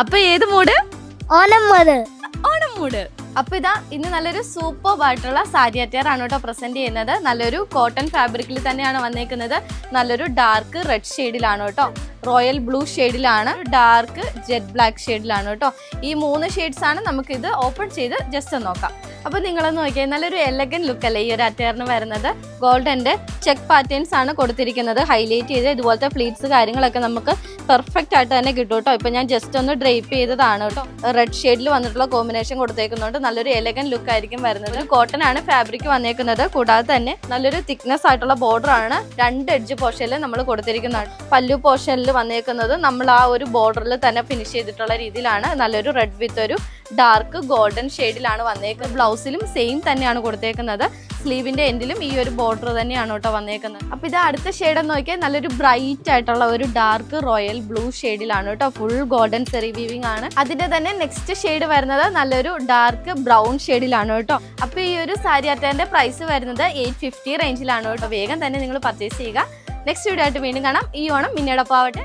അപ്പൊ ഏത് mood? Onam mood. Onam mood. അപ്പൊ ഇതാ ഇന്ന് നല്ലൊരു സൂപ്പർ ആയിട്ടുള്ള സാരി അറ്റയർ ആണ് കേട്ടോ പ്രസന്റ് ചെയ്യുന്നത്. നല്ലൊരു കോട്ടൺ ഫാബ്രിക്കിൽ തന്നെയാണ് വന്നേക്കുന്നത്. നല്ലൊരു ഡാർക്ക് റെഡ് ഷെയ്ഡിലാണ് കേട്ടോ, റോയൽ ബ്ലൂ ഷെയ്ഡിലാണ്, ഡാർക്ക് ജെറ്റ് ബ്ലാക്ക് ഷെയ്ഡിലാണ് കേട്ടോ. ഈ 3 ഷെയ്ഡ്സ് ആണ്. നമുക്കിത് ഓപ്പൺ ചെയ്ത് ജസ്റ്റ് നോക്കാം. അപ്പൊ നിങ്ങളൊന്ന് നോക്കിയാൽ നല്ലൊരു എലഗൻ ലുക്ക് അല്ലേ ഈ ഒരു അറ്റയറിന് വരുന്നത്. ഗോൾഡന്റെ ചെക്ക് പാറ്റേൺസ് ആണ് കൊടുത്തിരിക്കുന്നത്, ഹൈലൈറ്റ് ചെയ്ത് ഇതുപോലത്തെ ഫ്ലീറ്റ്സ് കാര്യങ്ങളൊക്കെ നമുക്ക് പെർഫെക്റ്റ് ആയിട്ട് തന്നെ കിട്ടും കേട്ടോ. ഇപ്പൊ ഞാൻ ജസ്റ്റ് ഒന്ന് ഡ്രേപ്പ് ചെയ്തതാണ് കേട്ടോ. റെഡ് ഷെയ്ഡിൽ വന്നിട്ടുള്ള കോമ്പിനേഷൻ കൊടുത്തേക്കുന്നുണ്ട്. നല്ലൊരു എലഗൻ ലുക്ക് ആയിരിക്കും വരുന്നത്. കോട്ടൺ ആണ് ഫാബ്രിക് വന്നേക്കുന്നത്. കൂടാതെ തന്നെ നല്ലൊരു തിക്നെസ് ആയിട്ടുള്ള ബോർഡർ ആണ് 2 എഡ്ജ് പോർഷനിൽ നമ്മൾ കൊടുത്തിരിക്കുന്നതാണ്. പല്ലു പോർഷനിൽ വന്നേക്കുന്നത് നമ്മൾ ആ ഒരു ബോർഡറിൽ തന്നെ ഫിനിഷ് ചെയ്തിട്ടുള്ള രീതിയിലാണ്. നല്ലൊരു റെഡ് വിത്ത് ഒരു ഡാർക്ക് ഗോൾഡൻ ഷെയ്ഡിലാണ് വന്നേക്കുന്നത്. ബ്ലൗസിലും സെയിം തന്നെയാണ് കൊടുത്തേക്കുന്നത്. സ്ലീവിന്റെ എൻഡിലും ഈ ഒരു ബോർഡർ തന്നെയാണ് കേട്ടോ വന്നേക്കുന്നത്. അപ്പൊ ഇത് അടുത്ത ഷെയ്ഡ് എന്ന് നോക്കിയാൽ നല്ലൊരു ബ്രൈറ്റ് ആയിട്ടുള്ള ഒരു ഡാർക്ക് റോയൽ ബ്ലൂ ഷെയ്ഡിലാണ് കേട്ടോ. ഫുൾ ഗോൾഡൻ സെറി വീവിംഗ് ആണ്. അതിന്റെ തന്നെ നെക്സ്റ്റ് ഷെയ്ഡ് വരുന്നത് നല്ലൊരു ഡാർക്ക് ബ്രൗൺ ഷെയ്ഡിലാണ് കേട്ടോ. അപ്പൊ ഈ ഒരു സാരി അറ്റയറിന്റെ പ്രൈസ് വരുന്നത് 850 റേഞ്ചിലാണ് കേട്ടോ. വേഗം തന്നെ നിങ്ങൾ പർച്ചേസ് ചെയ്യുക. നെക്സ്റ്റ് വീഡിയോ ആയിട്ട് വീണ്ടും കാണാം. ഈ ഓണം മിന്നോടൊപ്പം ആവട്ടെ.